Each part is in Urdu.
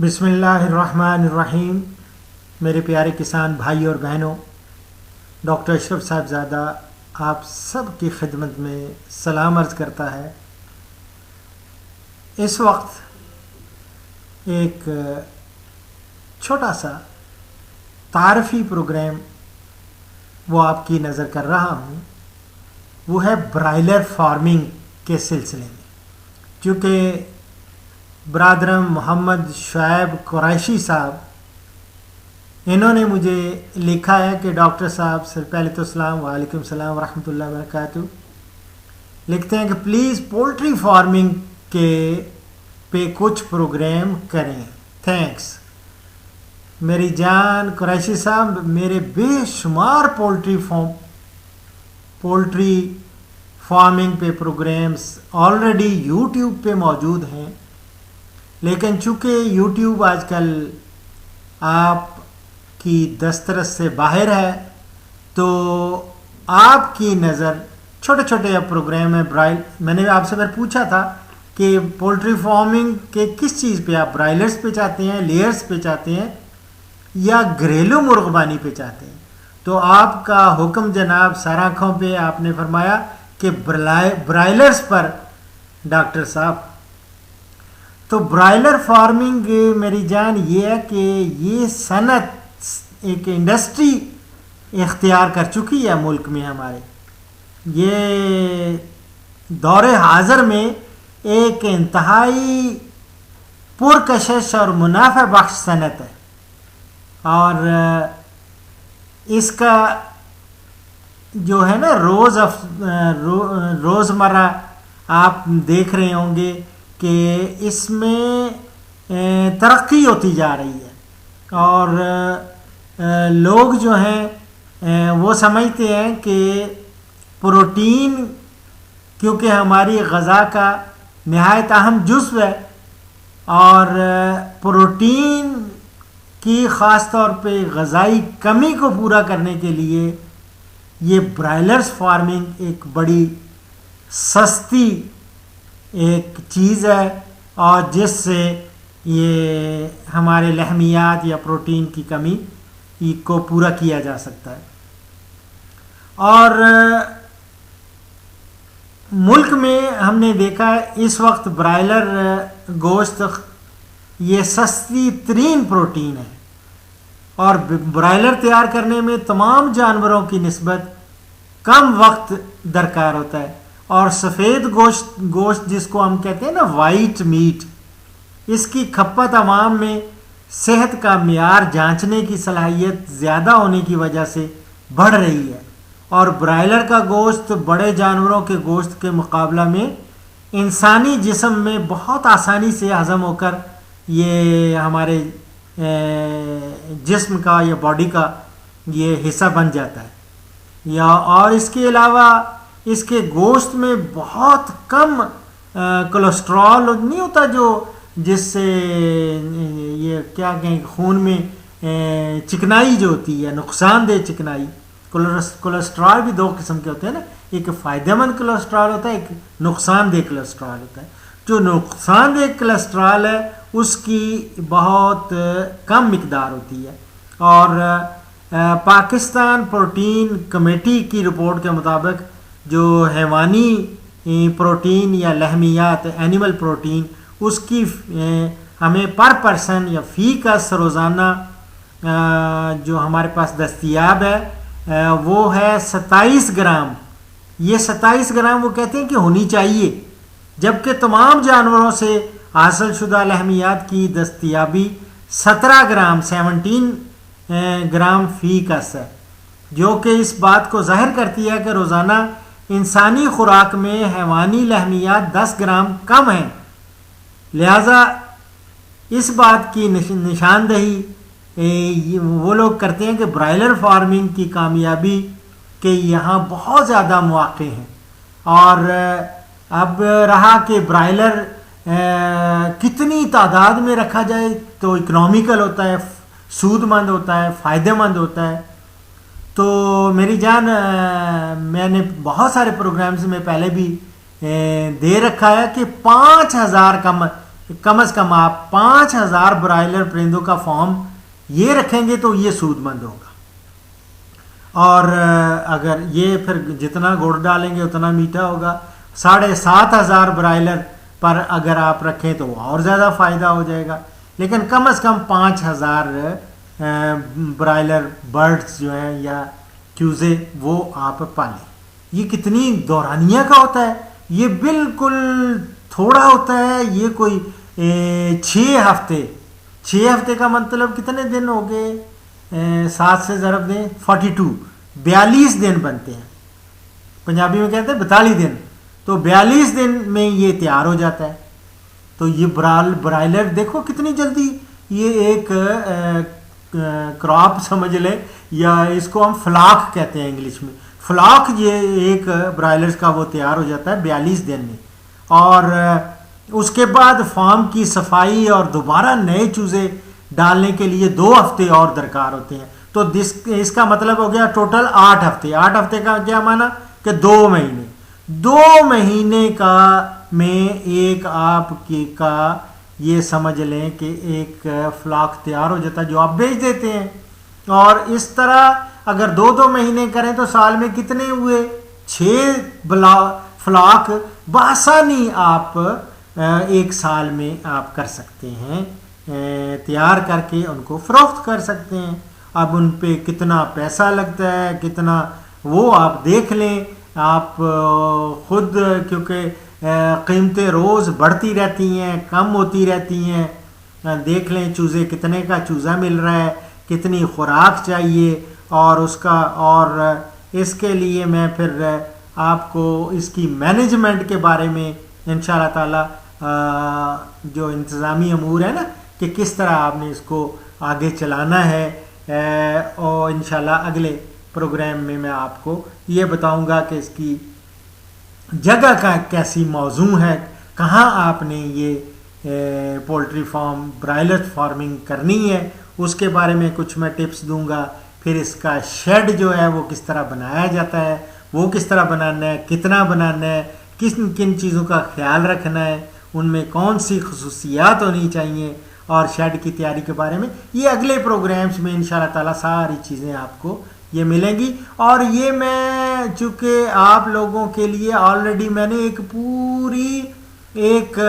بسم اللہ الرحمن الرحیم۔ میرے پیارے کسان بھائی اور بہنوں، ڈاکٹر اشرف صاحبزادہ آپ سب کی خدمت میں سلام عرض کرتا ہے۔ اس وقت ایک چھوٹا سا تعارفی پروگرام وہ آپ کی نظر کر رہا ہوں، وہ ہے برائلر فارمنگ کے سلسلے میں۔ چونکہ برادرم محمد شعیب قریشی صاحب انہوں نے مجھے لکھا ہے کہ ڈاکٹر صاحب سے پہلے تو السلام، وعلیکم السلام ورحمۃ اللہ وبرکاتہ، لکھتے ہیں کہ پلیز پولٹری فارمنگ کے پہ کچھ پروگرام کریں، تھینکس۔ میری جان قریشی صاحب، میرے بے شمار پولٹری فارمنگ پہ پروگرامز آلریڈی یوٹیوب پہ موجود ہیں، لیکن چونکہ یوٹیوب آج کل آپ کی دسترس سے باہر ہے تو آپ کی نظر چھوٹے چھوٹے پروگرام ہیں۔ میں نے آپ سے پوچھا تھا کہ پولٹری فارمنگ کے کس چیز پہ آپ برائلرز پہ چاہتے ہیں، لیئرز پہ چاہتے ہیں یا گھریلو مرغبانی پہ چاہتے ہیں، تو آپ کا حکم جناب سر آنکھوں پہ، آپ نے فرمایا کہ برائلرز پر ڈاکٹر صاحب۔ تو برائلر فارمنگ میری جان یہ ہے کہ یہ صنعت ایک انڈسٹری اختیار کر چکی ہے ملک میں ہمارے۔ یہ دور حاضر میں ایک انتہائی پرکشش اور منافع بخش صنعت ہے، اور اس کا جو ہے نا روزمرہ آپ دیکھ رہے ہوں گے کہ اس میں ترقی ہوتی جا رہی ہے، اور لوگ جو ہیں وہ سمجھتے ہیں کہ پروٹین کیونکہ ہماری غذا کا نہایت اہم جزو ہے، اور پروٹین کی خاص طور پہ غذائی کمی کو پورا کرنے کے لیے یہ برائلرز فارمنگ ایک بڑی سستی ایک چیز ہے، اور جس سے یہ ہمارے لحمیات یا پروٹین کی کمی کو پورا کیا جا سکتا ہے۔ اور ملک میں ہم نے دیکھا ہے اس وقت برائلر گوشت یہ سستی ترین پروٹین ہے، اور برائلر تیار کرنے میں تمام جانوروں کی نسبت کم وقت درکار ہوتا ہے، اور سفید گوشت جس کو ہم کہتے ہیں نا وائٹ میٹ، اس کی کھپت عوام میں صحت کا معیار جانچنے کی صلاحیت زیادہ ہونے کی وجہ سے بڑھ رہی ہے، اور برائلر کا گوشت بڑے جانوروں کے گوشت کے مقابلہ میں انسانی جسم میں بہت آسانی سے ہضم ہو کر یہ ہمارے جسم کا یا باڈی کا یہ حصہ بن جاتا ہے۔ اور اس کے علاوہ اس کے گوشت میں بہت کم کولیسٹرول نہیں ہوتا، جس سے یہ کیا کہیں خون میں چکنائی جو ہوتی ہے، نقصان دہ چکنائی۔ کولیسٹرول بھی دو قسم کے ہوتے ہیں نا، ایک فائدہ مند کولیسٹرول ہوتا ہے، ایک نقصان دہ کولیسٹرول ہوتا ہے۔ جو نقصان دہ کولیسٹرول ہے اس کی بہت کم مقدار ہوتی ہے، اور پاکستان پروٹین کمیٹی کی رپورٹ کے مطابق جو حیوانی پروٹین یا لحمیات اینیمل پروٹین، اس کی ہمیں پر پرسن یا فی کس روزانہ جو ہمارے پاس دستیاب ہے وہ ہے 27 گرام۔ یہ 27 گرام وہ کہتے ہیں کہ ہونی چاہیے، جبکہ تمام جانوروں سے حاصل شدہ لحمیات کی دستیابی 17 گرام فی کس ہے، جو کہ اس بات کو ظاہر کرتی ہے کہ روزانہ انسانی خوراک میں حیوانی لحمیات 10 گرام کم ہیں۔ لہذا اس بات کی نشاندہی وہ لوگ کرتے ہیں کہ برائلر فارمنگ کی کامیابی کے یہاں بہت زیادہ مواقع ہیں، اور اب رہا کہ برائلر کتنی تعداد میں رکھا جائے تو اکنامیکل ہوتا ہے، سود مند ہوتا ہے، فائدہ مند ہوتا ہے۔ تو میری جان، میں نے بہت سارے پروگرامز میں پہلے بھی دے رکھا ہے کہ 5000 کم از کم آپ 5000 برائلر پرندوں کا فارم یہ رکھیں گے تو یہ سود مند ہوگا. اور اگر یہ پھر جتنا گڑ ڈالیں گے اتنا میٹھا ہوگا. 7500 برائلر پر اگر آپ رکھیں تو اور زیادہ فائدہ ہو جائے گا. لیکن کم از کم 5000 برائلر برڈز جو ہیں یا چوزے وہ آپ پالیں. یہ کتنی دورانیہ کا ہوتا ہے, یہ بالکل تھوڑا ہوتا ہے. یہ کوئی 6 ہفتے 6 ہفتے کا مطلب کتنے دن ہو گئے, 7 سے ضرب دیں 42 42 دن بنتے ہیں. پنجابی میں کہتے ہیں 42 دن. تو 42 دن میں یہ تیار ہو جاتا ہے. تو یہ برائلر دیکھو کتنی جلدی یہ ایک کراپ سمجھ لیں, یا اس کو ہم فلاک کہتے ہیں انگلش میں. فلاک یہ ایک برائلر کا وہ تیار ہو جاتا ہے 42 دن میں. اور اس کے بعد فارم کی صفائی اور دوبارہ نئے چوزے ڈالنے کے لیے 2 ہفتے اور درکار ہوتے ہیں. تو اس کا مطلب ہو گیا ٹوٹل 8 ہفتے. 8 ہفتے کا کیا معنی کہ 2 مہینے. 2 مہینے کا میں ایک آپ کا یہ سمجھ لیں کہ ایک فلاک تیار ہو جاتا ہے جو آپ بیچ دیتے ہیں. اور اس طرح اگر 2 مہینے کریں تو سال میں کتنے ہوئے, 6 فلاک بآسانی آپ ایک سال میں آپ کر سکتے ہیں, تیار کر کے ان کو فروخت کر سکتے ہیں. اب ان پہ کتنا پیسہ لگتا ہے کتنا وہ آپ دیکھ لیں آپ خود, کیونکہ قیمتیں روز بڑھتی رہتی ہیں کم ہوتی رہتی ہیں. دیکھ لیں چوزے کتنے کا چوزا مل رہا ہے, کتنی خوراک چاہیے, اور اس کا اور اس کے لیے میں پھر آپ کو اس کی مینجمنٹ کے بارے میں انشاءاللہ تعالی جو انتظامی امور ہے نا کہ کس طرح آپ نے اس کو آگے چلانا ہے, اور انشاءاللہ اگلے پروگرام میں میں آپ کو یہ بتاؤں گا کہ اس کی جگہ کا کیسی موضوع ہے, کہاں آپ نے یہ پولٹری فارم برائلر فارمنگ کرنی ہے, اس کے بارے میں کچھ میں ٹپس دوں گا. پھر اس کا شیڈ جو ہے وہ کس طرح بنایا جاتا ہے, وہ کس طرح بنانا ہے, کتنا بنانا ہے, کن چیزوں کا خیال رکھنا ہے, ان میں کون سی خصوصیات ہونی چاہیے, اور شیڈ کی تیاری کے بارے میں یہ اگلے پروگرامز میں انشاءاللہ تعالی ساری چیزیں آپ کو یہ ملیں گی. اور یہ میں چونکہ آپ لوگوں کے لیے آلریڈی میں نے ایک پوری ایک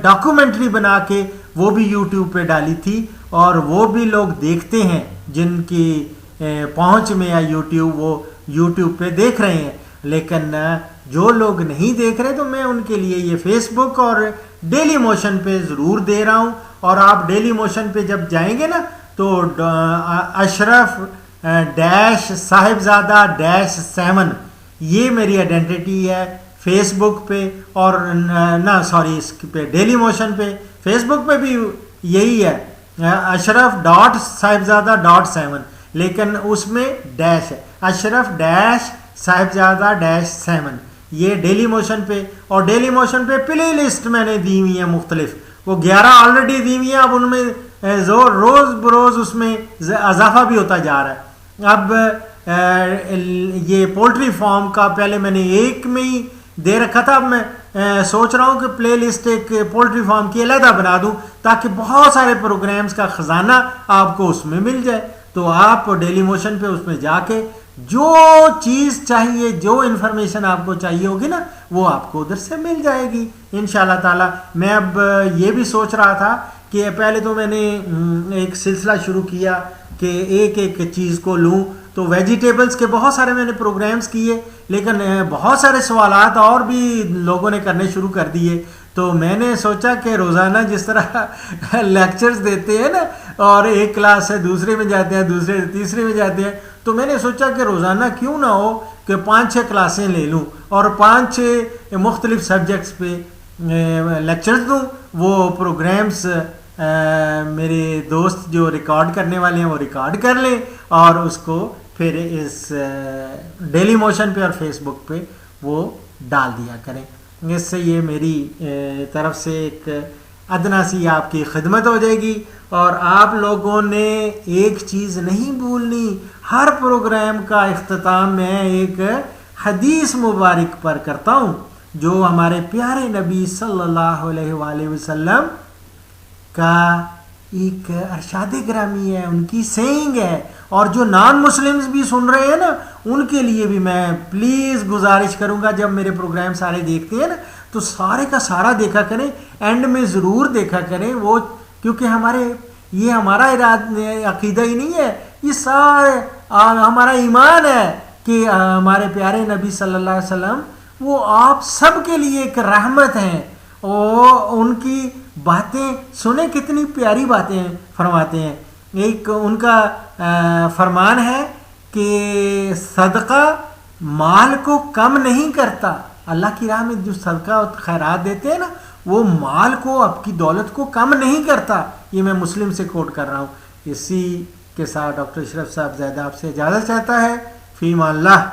ڈاکومنٹری بنا کے وہ بھی یوٹیوب پہ ڈالی تھی, اور وہ بھی لوگ دیکھتے ہیں جن کی پہنچ میں ہے یوٹیوب, وہ یوٹیوب پہ دیکھ رہے ہیں. لیکن جو لوگ نہیں دیکھ رہے تو میں ان کے لیے یہ فیس بک اور ڈیلی موشن پہ ضرور دے رہا ہوں. اور آپ ڈیلی موشن پہ جب جائیں گے نا تو اشرف ڈیش صاحبزادہ ڈیش 7 یہ میری آئیڈینٹی ہے فیس بک پہ, اور سوری اس پہ ڈیلی موشن پہ. فیس بک پہ بھی یہی ہے اشرف صاحبزادہ .7, لیکن اس میں ڈیش ہے اشرف ڈیش صاحبزادہ ڈیش 7 یہ ڈیلی موشن پہ. اور ڈیلی موشن پہ پلے لسٹ میں نے دی ہوئی ہیں مختلف, وہ 11 آلریڈی دی ہوئی ہیں. اب ان میں روز بروز اس میں اضافہ بھی ہوتا جا رہا ہے. اب یہ پولٹری فارم کا پہلے میں نے ایک میں ہی دے رکھا تھا, اب میں سوچ رہا ہوں کہ پلے لسٹ ایک پولٹری فارم کی علیحدہ بنا دوں تاکہ بہت سارے پروگرامز کا خزانہ آپ کو اس میں مل جائے. تو آپ ڈیلی موشن پہ اس میں جا کے جو چیز چاہیے, جو انفارمیشن آپ کو چاہیے ہوگی نا وہ آپ کو ادھر سے مل جائے گی انشاءاللہ تعالی. میں اب یہ بھی سوچ رہا تھا کہ پہلے تو میں نے ایک سلسلہ شروع کیا کہ ایک ایک چیز کو لوں, تو ویجیٹیبلز کے بہت سارے میں نے پروگرامز کیے, لیکن بہت سارے سوالات اور بھی لوگوں نے کرنے شروع کر دیے. تو میں نے سوچا کہ روزانہ جس طرح لیکچرز دیتے ہیں نا, اور ایک کلاس سے دوسرے میں جاتے ہیں, دوسرے سے تیسرے میں جاتے ہیں, تو میں نے سوچا کہ روزانہ کیوں نہ ہو کہ 5-6 کلاسیں لے لوں اور 5-6 مختلف سبجیکٹس پہ لیکچرز دوں. وہ پروگرامز میرے دوست جو ریکارڈ کرنے والے ہیں وہ ریکارڈ کر لیں, اور اس کو پھر اس ڈیلی موشن پہ اور فیس بک پہ وہ ڈال دیا کریں. اس سے یہ میری طرف سے ایک ادنا سی آپ کی خدمت ہو جائے گی. اور آپ لوگوں نے ایک چیز نہیں بھولنی, ہر پروگرام کا اختتام میں ایک حدیث مبارک پر کرتا ہوں جو ہمارے پیارے نبی صلی اللہ علیہ وآلہ وسلم کا ایک ارشاد گرامی ہے، ان کی سینگ ہے. اور جو نان مسلمز بھی سن رہے ہیں نا، ان کے لیے بھی میں پلیز گزارش کروں گا، جب میرے پروگرام سارے دیکھتے ہیں نا تو سارے کا سارا دیکھا کریں، اینڈ میں ضرور دیکھا کریں وہ، کیونکہ یہ ہمارا عقیدہ ہی نہیں ہے، یہ سارے ہمارا ایمان ہے کہ ہمارے پیارے نبی صلی اللہ علیہ وسلم وہ آپ سب کے لیے ایک رحمت ہیں. اور ان کی باتیں سنیں، کتنی پیاری باتیں فرماتے ہیں. ایک ان کا فرمان ہے کہ صدقہ مال کو کم نہیں کرتا. اللہ کی راہ میں جو صدقہ اور خیرات دیتے ہیں نا، وہ مال کو، آپ کی دولت کو کم نہیں کرتا. یہ میں مسلم سے کوٹ کر رہا ہوں. اسی کے ساتھ ڈاکٹر اشرف صاحب زیدہ آپ سے اجازت چاہتا ہے. فی امان اللہ.